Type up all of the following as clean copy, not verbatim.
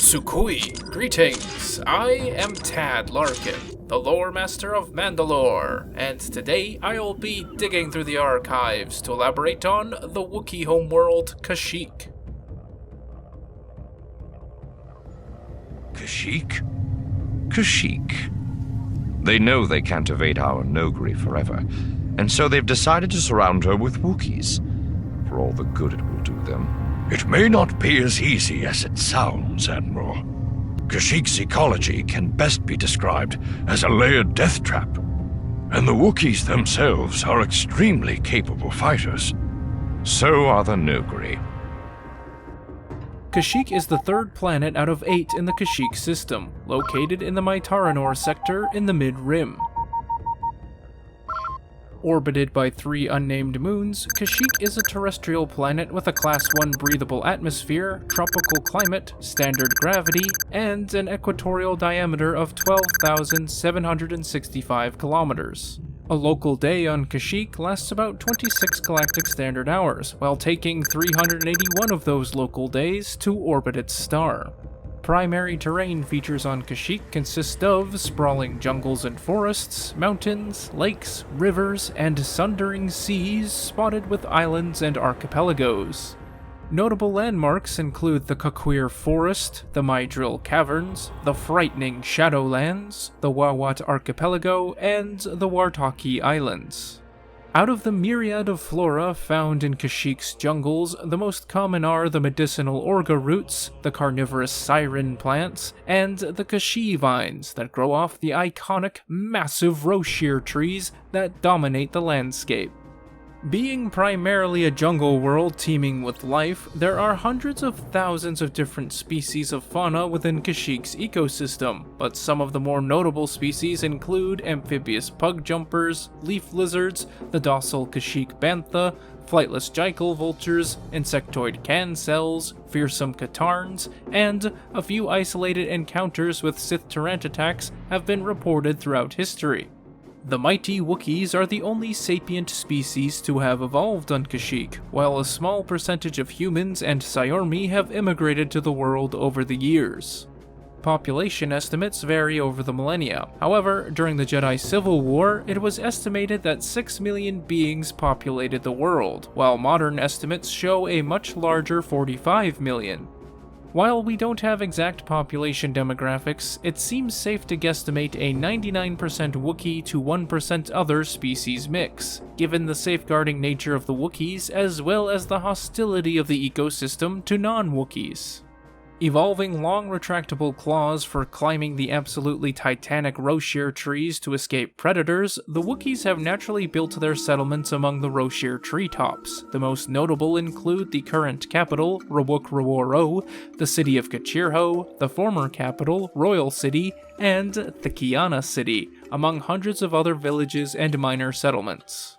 Sukui. Greetings, I am Tad Larkin, the lore master of Manda-LORE, and today I'll be digging through the archives to elaborate on the Wookiee homeworld Kashyyyk. Kashyyyk? Kashyyyk. They know they can't evade our Nogri forever, and so they've decided to surround her with Wookiees, for all the good it will do them. It may not be as easy as it sounds, Admiral. Kashyyyk's ecology can best be described as a layered death trap, and the Wookiees themselves are extremely capable fighters. So are the Nogri. Kashyyyk is the third planet out of 8 in the Kashyyyk system, located in the Mytaranor sector in the Mid-Rim. Orbited by 3 unnamed moons, Kashyyyk is a terrestrial planet with a Class 1 breathable atmosphere, tropical climate, standard gravity, and an equatorial diameter of 12,765 kilometers. A local day on Kashyyyk lasts about 26 galactic standard hours, while taking 381 of those local days to orbit its star. Primary terrain features on Kashyyyk consist of sprawling jungles and forests, mountains, lakes, rivers, and sundering seas spotted with islands and archipelagos. Notable landmarks include the Coquir Forest, the Myrdril Caverns, the frightening Shadowlands, the Wawat Archipelago, and the Wartaki Islands. Out of the myriad of flora found in Kashyyyk's jungles, the most common are the medicinal orga roots, the carnivorous siren plants, and the Kashyyyk vines that grow off the iconic, massive Roshir trees that dominate the landscape. Being primarily a jungle world teeming with life, there are hundreds of thousands of different species of fauna within Kashyyyk's ecosystem, but some of the more notable species include amphibious pug jumpers, leaf lizards, the docile Kashyyyk bantha, flightless jackal vultures, insectoid cancels, fearsome catarns, and a few isolated encounters with Sith attacks have been reported throughout history. The mighty Wookiees are the only sapient species to have evolved on Kashyyyk, while a small percentage of humans and Sciormi have immigrated to the world over the years. Population estimates vary over the millennia. However, during the Jedi Civil War, it was estimated that 6 million beings populated the world, while modern estimates show a much larger 45 million. While we don't have exact population demographics, it seems safe to guesstimate a 99% Wookiee to 1% other species mix, given the safeguarding nature of the Wookiees as well as the hostility of the ecosystem to non-Wookiees. Evolving long retractable claws for climbing the absolutely titanic Roshir trees to escape predators, the Wookiees have naturally built their settlements among the Roshir treetops. The most notable include the current capital, Rawuk-Raworo, the city of Kachirho, the former capital, Royal City, and Thikiana City, among hundreds of other villages and minor settlements.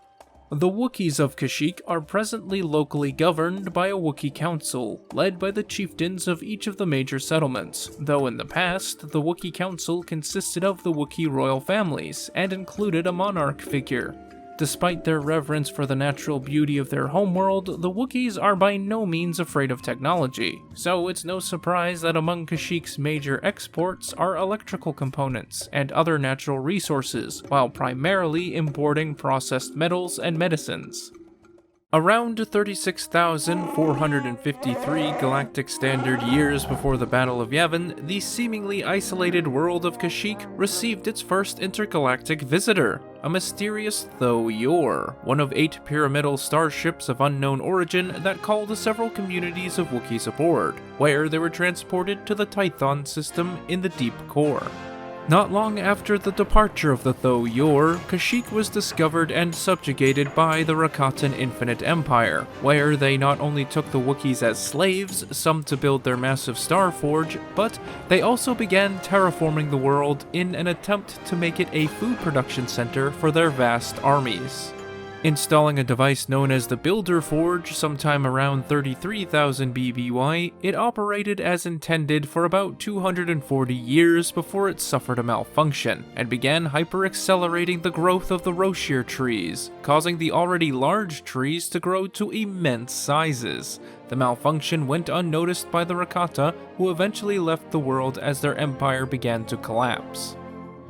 The Wookiees of Kashyyyk are presently locally governed by a Wookiee council, led by the chieftains of each of the major settlements, though in the past, the Wookiee council consisted of the Wookiee royal families, and included a monarch figure. Despite their reverence for the natural beauty of their homeworld, the Wookiees are by no means afraid of technology, so it's no surprise that among Kashyyyk's major exports are electrical components and other natural resources, while primarily importing processed metals and medicines. Around 36,453 galactic standard years before the Battle of Yavin, the seemingly isolated world of Kashyyyk received its first intergalactic visitor, a mysterious Tho-Yor, one of 8 pyramidal starships of unknown origin that called several communities of Wookiees aboard, where they were transported to the Tython system in the deep core. Not long after the departure of the Tho-Yor, Kashyyyk was discovered and subjugated by the Rakatan Infinite Empire, where they not only took the Wookiees as slaves, some to build their massive star forge, but they also began terraforming the world in an attempt to make it a food production center for their vast armies. Installing a device known as the Builder Forge sometime around 33,000 BBY, it operated as intended for about 240 years before it suffered a malfunction, and began hyper-accelerating the growth of the Roshir trees, causing the already large trees to grow to immense sizes. The malfunction went unnoticed by the Rakata, who eventually left the world as their empire began to collapse.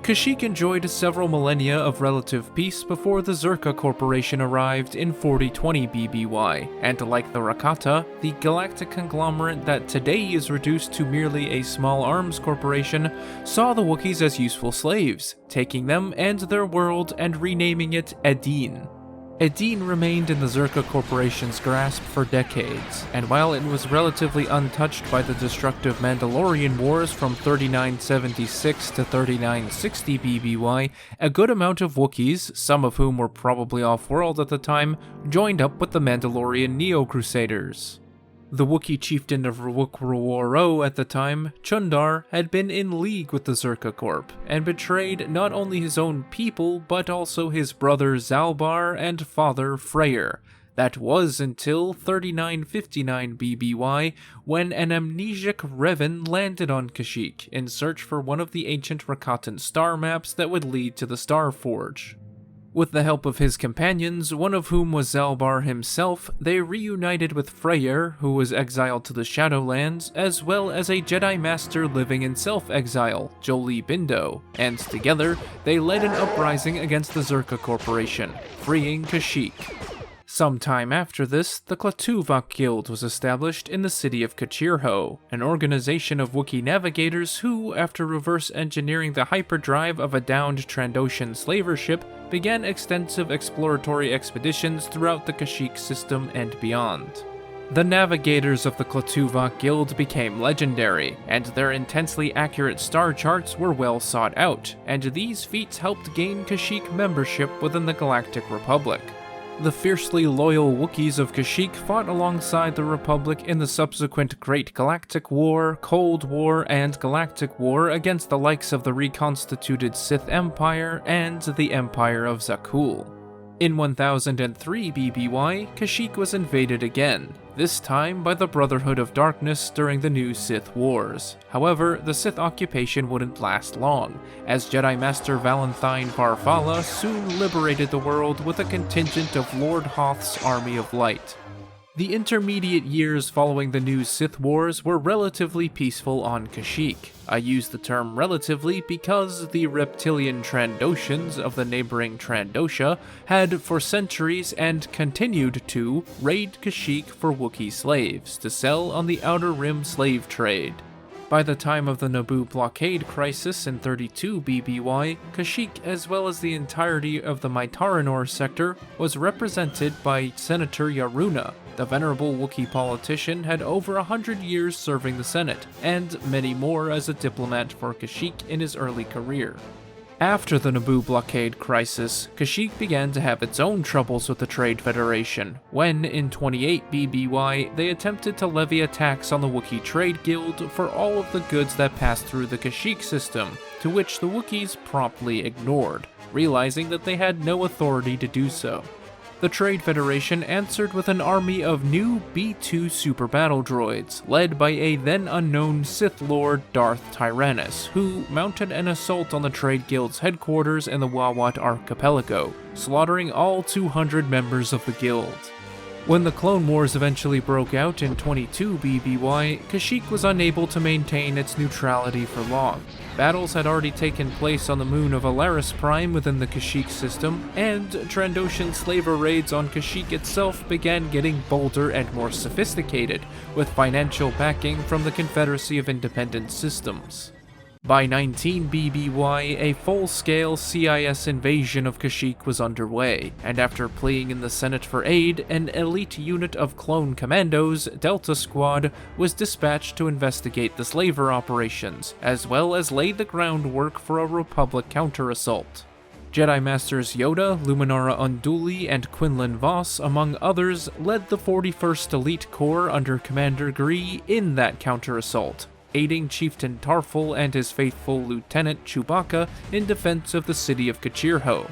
Kashyyyk enjoyed several millennia of relative peace before the Zerka Corporation arrived in 4020 BBY, and like the Rakata, the galactic conglomerate that today is reduced to merely a small arms corporation, saw the Wookiees as useful slaves, taking them and their world and renaming it Edeen. Edeen remained in the Zerka Corporation's grasp for decades, and while it was relatively untouched by the destructive Mandalorian Wars from 3976 to 3960 BBY, a good amount of Wookiees, some of whom were probably off-world at the time, joined up with the Mandalorian Neo-Crusaders. The Wookiee chieftain of Wookiees at the time, Chundar, had been in league with the Zerka Corp, and betrayed not only his own people, but also his brother Zalbar and father Freyr. That was until 3959 BBY, when an amnesiac Revan landed on Kashyyyk in search for one of the ancient Rakatan star maps that would lead to the Star Forge. With the help of his companions, one of whom was Zalbar himself, they reunited with Freyr, who was exiled to the Shadowlands, as well as a Jedi Master living in self-exile, Jolee Bindo, and together, they led an uprising against the Zerka Corporation, freeing Kashyyyk. Sometime after this, the Klatuvok Guild was established in the city of Kashyyyk, an organization of Wookiee navigators who, after reverse engineering the hyperdrive of a downed Trandoshan slaver ship, began extensive exploratory expeditions throughout the Kashyyyk system and beyond. The navigators of the Klatuvok Guild became legendary, and their intensely accurate star charts were well sought out, and these feats helped gain Kashyyyk membership within the Galactic Republic. The fiercely loyal Wookiees of Kashyyyk fought alongside the Republic in the subsequent Great Galactic War, Cold War, and Galactic War against the likes of the reconstituted Sith Empire and the Empire of Zakul. In 1003 BBY, Kashyyyk was invaded again, this time by the Brotherhood of Darkness during the new Sith Wars. However, the Sith occupation wouldn't last long, as Jedi Master Valenthyne Farfalla soon liberated the world with a contingent of Lord Hoth's Army of Light. The intermediate years following the new Sith Wars were relatively peaceful on Kashyyyk. I use the term relatively because the reptilian Trandoshans of the neighboring Trandosha had for centuries and continued to raid Kashyyyk for Wookiee slaves to sell on the Outer Rim slave trade. By the time of the Naboo blockade crisis in 32 BBY, Kashyyyk, as well as the entirety of the Mytaranor sector, was represented by Senator Yaruna. The venerable Wookiee politician had over 100 years serving the Senate, and many more as a diplomat for Kashyyyk in his early career. After the Naboo blockade crisis, Kashyyyk began to have its own troubles with the Trade Federation, when, in 28 BBY, they attempted to levy a tax on the Wookiee Trade Guild for all of the goods that passed through the Kashyyyk system, to which the Wookiees promptly ignored, realizing that they had no authority to do so. The Trade Federation answered with an army of new B-2 super battle droids, led by a then-unknown Sith Lord Darth Tyrannus, who mounted an assault on the Trade Guild's headquarters in the Wawat Archipelago, slaughtering all 200 members of the guild. When the Clone Wars eventually broke out in 22 BBY, Kashyyyk was unable to maintain its neutrality for long. Battles had already taken place on the moon of Alaris Prime within the Kashyyyk system, and Trandoshan slaver raids on Kashyyyk itself began getting bolder and more sophisticated, with financial backing from the Confederacy of Independent Systems. By 19 BBY, a full-scale CIS invasion of Kashyyyk was underway, and after pleading in the Senate for aid, an elite unit of clone commandos, Delta Squad, was dispatched to investigate the slaver operations, as well as lay the groundwork for a Republic counter-assault. Jedi Masters Yoda, Luminara Unduli, and Quinlan Voss, among others, led the 41st Elite Corps under Commander Gree in that counter-assault, aiding Chieftain Tarful and his faithful Lieutenant Chewbacca in defense of the city of Kashyyyk.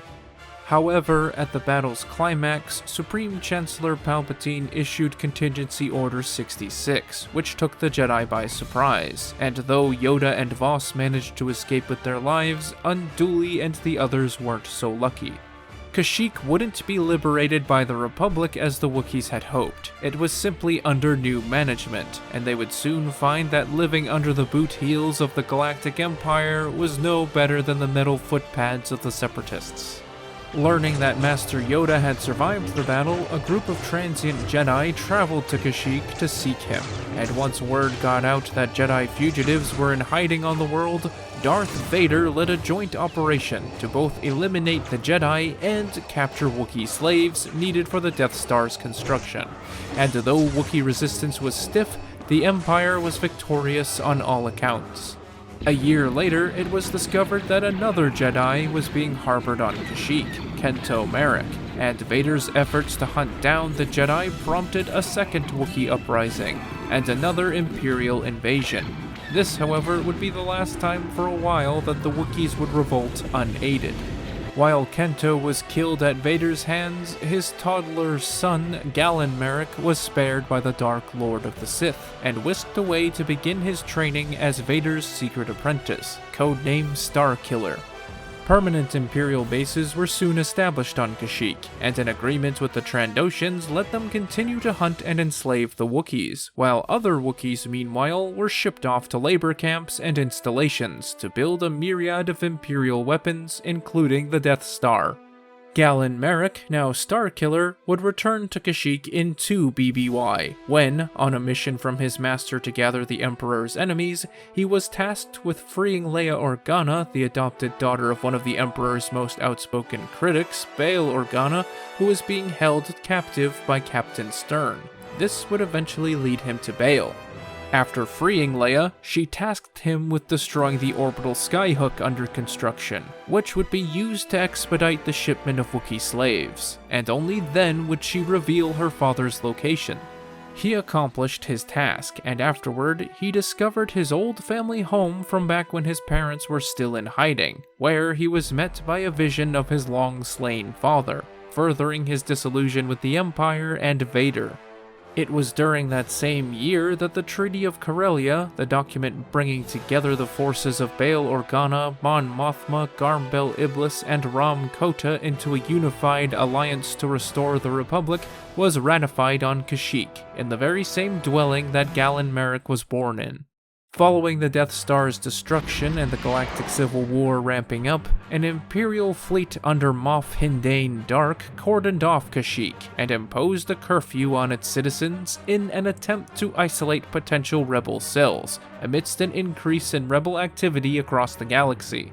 However, at the battle's climax, Supreme Chancellor Palpatine issued Contingency Order 66, which took the Jedi by surprise, and though Yoda and Voss managed to escape with their lives, Unduli and the others weren't so lucky. Kashyyyk wouldn't be liberated by the Republic as the Wookiees had hoped. It was simply under new management, and they would soon find that living under the boot heels of the Galactic Empire was no better than the metal footpads of the Separatists. Learning that Master Yoda had survived the battle, a group of transient Jedi traveled to Kashyyyk to seek him, and once word got out that Jedi fugitives were in hiding on the world, Darth Vader led a joint operation to both eliminate the Jedi and capture Wookiee slaves needed for the Death Star's construction. And though Wookiee resistance was stiff, the Empire was victorious on all accounts. A year later, it was discovered that another Jedi was being harbored on Kashyyyk, Kento Merrick, and Vader's efforts to hunt down the Jedi prompted a second Wookiee uprising, and another Imperial invasion. This, however, would be the last time for a while that the Wookiees would revolt unaided. While Kento was killed at Vader's hands, his toddler son, Galen Merrick, was spared by the Dark Lord of the Sith, and whisked away to begin his training as Vader's secret apprentice, codenamed Starkiller. Permanent Imperial bases were soon established on Kashyyyk, and an agreement with the Trandoshans let them continue to hunt and enslave the Wookiees, while other Wookiees meanwhile were shipped off to labor camps and installations to build a myriad of Imperial weapons, including the Death Star. Galen Merrick, now Starkiller, would return to Kashyyyk in 2 BBY, when, on a mission from his master to gather the Emperor's enemies, he was tasked with freeing Leia Organa, the adopted daughter of one of the Emperor's most outspoken critics, Bail Organa, who was being held captive by Captain Stern. This would eventually lead him to Bail. After freeing Leia, she tasked him with destroying the orbital skyhook under construction, which would be used to expedite the shipment of Wookiee slaves, and only then would she reveal her father's location. He accomplished his task, and afterward, he discovered his old family home from back when his parents were still in hiding, where he was met by a vision of his long-slain father, furthering his disillusion with the Empire and Vader. It was during that same year that the Treaty of Corellia, the document bringing together the forces of Bail Organa, Mon Mothma, Garm Bel Iblis, and Ram Kota into a unified alliance to restore the Republic, was ratified on Kashyyyk, in the very same dwelling that Galen Merrick was born in. Following the Death Star's destruction and the Galactic Civil War ramping up, an Imperial fleet under Moff Hindane Dark cordoned off Kashyyyk and imposed a curfew on its citizens in an attempt to isolate potential rebel cells, amidst an increase in rebel activity across the galaxy.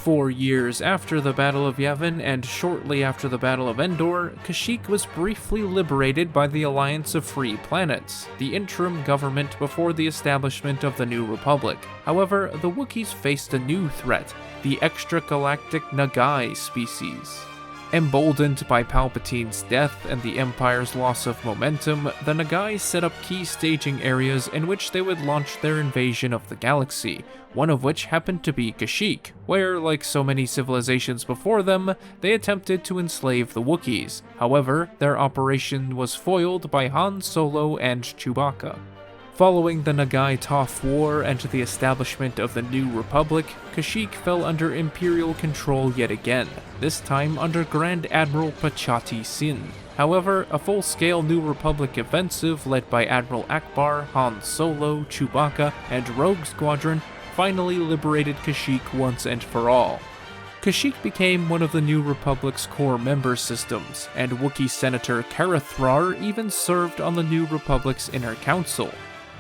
4 years after the Battle of Yavin and shortly after the Battle of Endor, Kashyyyk was briefly liberated by the Alliance of Free Planets, the interim government before the establishment of the New Republic. However, the Wookiees faced a new threat, the extragalactic Nagai species. Emboldened by Palpatine's death and the Empire's loss of momentum, the Nagai set up key staging areas in which they would launch their invasion of the galaxy, one of which happened to be Kashyyyk, where, like so many civilizations before them, they attempted to enslave the Wookiees. However, their operation was foiled by Han Solo and Chewbacca. Following the Nagai-Toph War and the establishment of the New Republic, Kashyyyk fell under Imperial control yet again, this time under Grand Admiral Pachati Sin. However, a full-scale New Republic offensive led by Admiral Akbar, Han Solo, Chewbacca, and Rogue Squadron finally liberated Kashyyyk once and for all. Kashyyyk became one of the New Republic's core member systems, and Wookiee Senator Kara Thrar even served on the New Republic's Inner Council.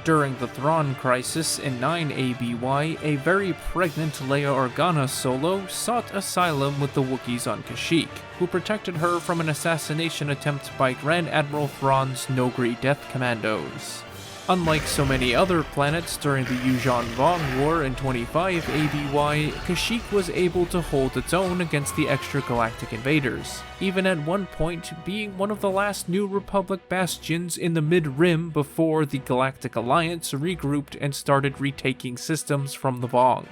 During the Thrawn Crisis in 9 ABY, a very pregnant Leia Organa Solo sought asylum with the Wookiees on Kashyyyk, who protected her from an assassination attempt by Grand Admiral Thrawn's Noghri Death Commandos. Unlike so many other planets during the Yuuzhan Vong War in 25 ABY, Kashyyyk was able to hold its own against the extragalactic invaders, even at one point being one of the last New Republic bastions in the Mid-Rim before the Galactic Alliance regrouped and started retaking systems from the Vong.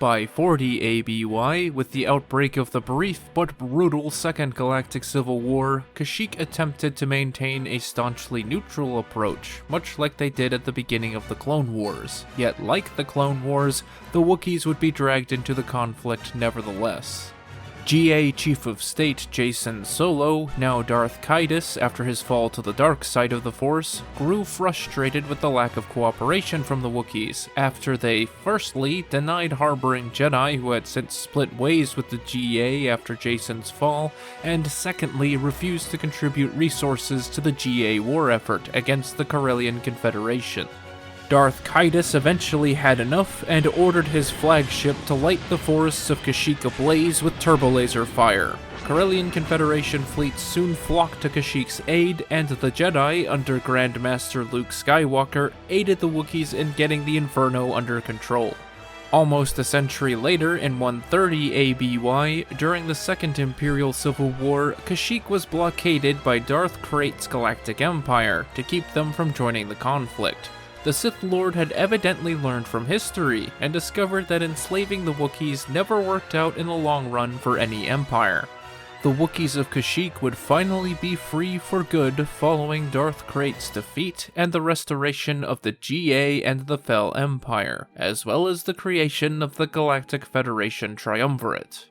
By 40 ABY, with the outbreak of the brief but brutal Second Galactic Civil War, Kashyyyk attempted to maintain a staunchly neutral approach, much like they did at the beginning of the Clone Wars. Yet like the Clone Wars, the Wookiees would be dragged into the conflict nevertheless. GA Chief of State Jacen Solo, now Darth Kydus after his fall to the dark side of the Force, grew frustrated with the lack of cooperation from the Wookiees after they, firstly, denied harboring Jedi who had since split ways with the GA after Jacen's fall, and secondly, refused to contribute resources to the GA war effort against the Corellian Confederation. Darth Kydus eventually had enough and ordered his flagship to light the forests of Kashyyyk ablaze with turbolaser fire. Corellian Confederation fleets soon flocked to Kashyyyk's aid, and the Jedi, under Grand Master Luke Skywalker, aided the Wookiees in getting the Inferno under control. Almost a century later, in 130 ABY, during the Second Imperial Civil War, Kashyyyk was blockaded by Darth Krayt's Galactic Empire to keep them from joining the conflict. The Sith Lord had evidently learned from history, and discovered that enslaving the Wookiees never worked out in the long run for any empire. The Wookiees of Kashyyyk would finally be free for good following Darth Krayt's defeat and the restoration of the GA and the Fel Empire, as well as the creation of the Galactic Federation Triumvirate.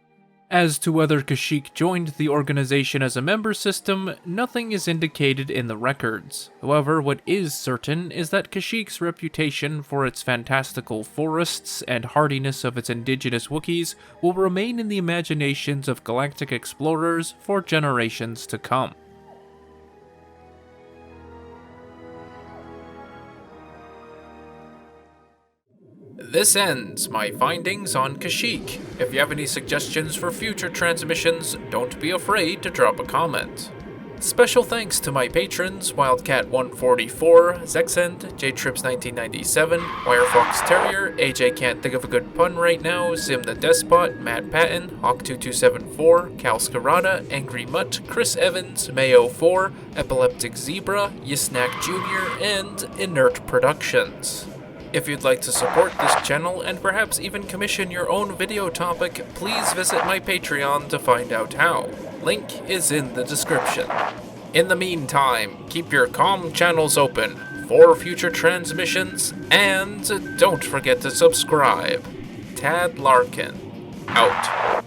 As to whether Kashyyyk joined the organization as a member system, nothing is indicated in the records. However, what is certain is that Kashyyyk's reputation for its fantastical forests and hardiness of its indigenous Wookiees will remain in the imaginations of galactic explorers for generations to come. This ends my findings on Kashyyyk. If you have any suggestions for future transmissions, don't be afraid to drop a comment. Special thanks to my patrons, Wildcat144, Zexend, JTrips1997, Wirefox Terrier, AJ Can't Think of a Good Pun Right Now, Zim the Despot, Matt Patton, Hawk2274, Cal Scarada, Angry Mutt, Chris Evans, Mayo4, Epileptic Zebra, Yisnack Jr., and Inert Productions. If you'd like to support this channel and perhaps even commission your own video topic, please visit my Patreon to find out how. Link is in the description. In the meantime, keep your comm channels open for future transmissions, and don't forget to subscribe. Tad Larkin, out.